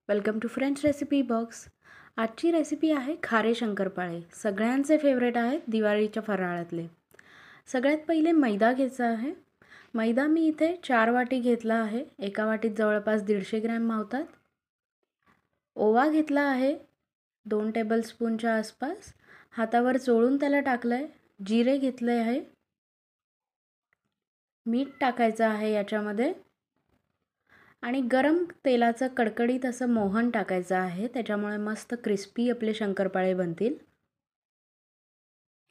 Welcome to French recipe box. आजची recipe आहे खारे शंकरपाळे। सगळ्यांचे फेवरेट आहेत दिवाळीच्या फराळातले। सगळ्यात पहिले मैदा घ्यायचा आहे। मैदा मी इथे 4 वाटी घेतला आहे। एका वाटीत जवळपास 150 ग्रॅम मावतात। ओवा घेतला आहे 2 टेबलस्पूनच्या आसपास। हातावर चोळून त्याला टाकलंय। जिरे घेतले आहे। मीठ टाकायचं आहे याच्यामध्ये आणि गरम तेलाचं कडकडीत असं मोहन टाकायचं आहे। त्याच्यामुळे मस्त क्रिस्पी आपले शंकरपाळे बनतील।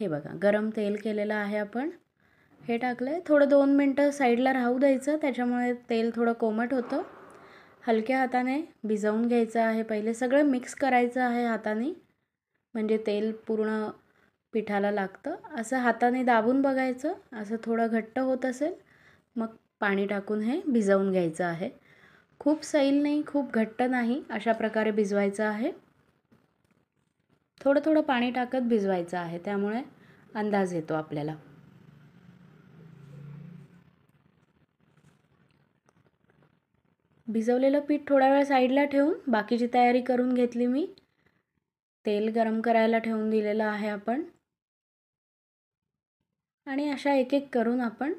हे बघा गरम तेल केलेलं आहे आपण। हे टाकलंय। थोडं 2 मिनिटं साईडला राहू द्यायचं, त्याच्यामुळे तेल थोडं कोमट होतं। हलक्या हाताने भिजवून घ्यायचं आहे। पहिले सगळं मिक्स करायचं आहे हाताने, म्हणजे तेल पूर्ण पिठाला लागतं। असं हाताने दाबून बघायचं। असं थोडं घट्ट होत असेल मग पाणी टाकून हे भिजवून घ्यायचं आहे। खूप सैल नाही, खूप घट्ट नाही, अशा प्रकारे भिजवायचं आहे। थोडं थोडं पाणी टाकत भिजवायचं आहे, त्यामुळे अंदाज येतो आपल्याला। भिजवलेलं पीठ थोडा वेळ साईडला ठेवून बाकीची तयारी करून घेतली मी। तेल गरम करायला ठेवून दिलेलं आहे आपण आणि अशा एक एक करून आपण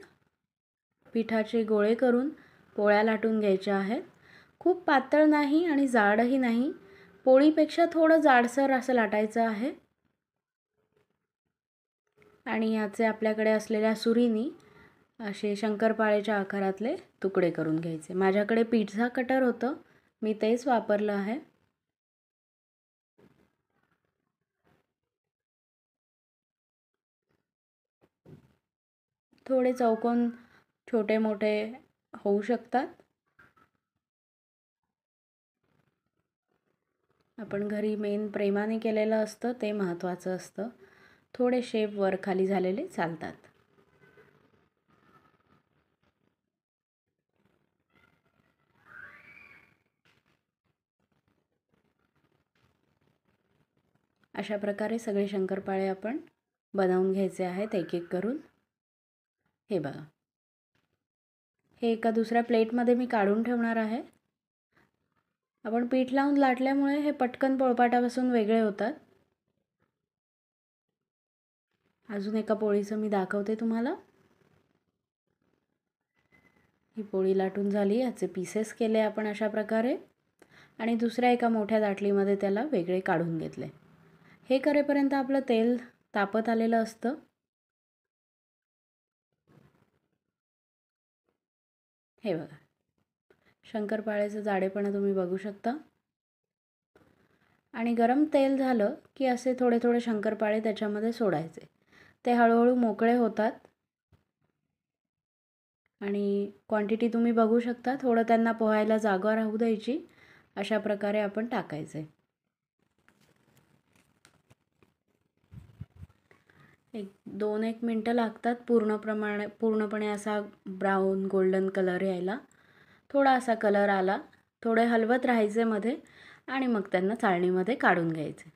पिठाचे गोळे करून पोळ्या लाटून घ्यायच्या आहेत। खूप पातळ नाही आणि जाडही नाही, पोळीपेक्षा थोडं जाडसर असं लाटायचं आहे। आणि याचे आपल्याकडे असलेल्या सुरीनी असे शंकरपाळेच्या आकारातले तुकडे करून घ्यायचे। माझ्याकडे पिझ्झा कटर होतं, मी तेच वापरलं आहे। थोडे चौकोन छोटे मोठे होऊ शकतात। आपण घरी मेन प्रेमाने केलेलं असतं ते महत्त्वाचं असतं। थोडे शेप वर खाली झालेले चालतात। अशा प्रकारे सगळे शंकरपाळे आपण बनवून घ्यायचे आहेत एक एक करून। हे बघा, हे एका दुसऱ्या प्लेटमध्ये मी काढून ठेवणार आहे। आपण पीठ लावून लाटल्यामुळे हे पटकन पोळपाटापासून वेगळे होतात। अजून एका पोळीचं मी दाखवते तुम्हाला। ही पोळी लाटून झाली, याचे पीसेस केले आपण अशा प्रकारे आणि दुसऱ्या एका मोठ्या दाटलीमध्ये त्याला वेगळे काढून घेतले। हे करेपर्यंत आपलं तेल तापत आलेलं असतं। हे बघा, शंकरपाळ्याचं जाडेपणा तुम्ही बघू शकता। आणि गरम तेल झालं की असे थोडे थोडे शंकरपाळे त्याच्यामध्ये सोडायचे। ते हळूहळू मोकळे होतात आणि क्वांटिटी तुम्ही बघू शकता। थोडं त्यांना पोहायला जागा राहू द्यायची, अशा प्रकारे आपण टाकायचे। एक 2-1 मिनटं लागतात पूर्णपणे असा ब्राऊन गोल्डन कलर यायला। थोडा असा कलर आला, थोडे हलवत राहायचे मध्ये आणि मग त्यांना चाळणीमध्ये काढून घ्यायचे।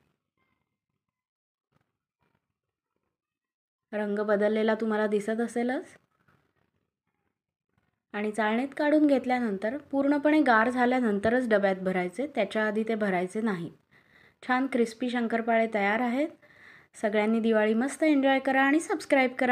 रंग बदललेला तुम्हाला दिसत असेलच। आणि चाळणीत काढून घेतल्यानंतर पूर्णपणे गार झाल्यानंतरच डब्यात भरायचे, त्याच्या आधी ते भरायचे नाही। छान क्रिस्पी शंकरपाळे तयार आहेत। सगळ्यांनी दिवाळी मस्त एन्जॉय करा आणि सबस्क्राईब करा।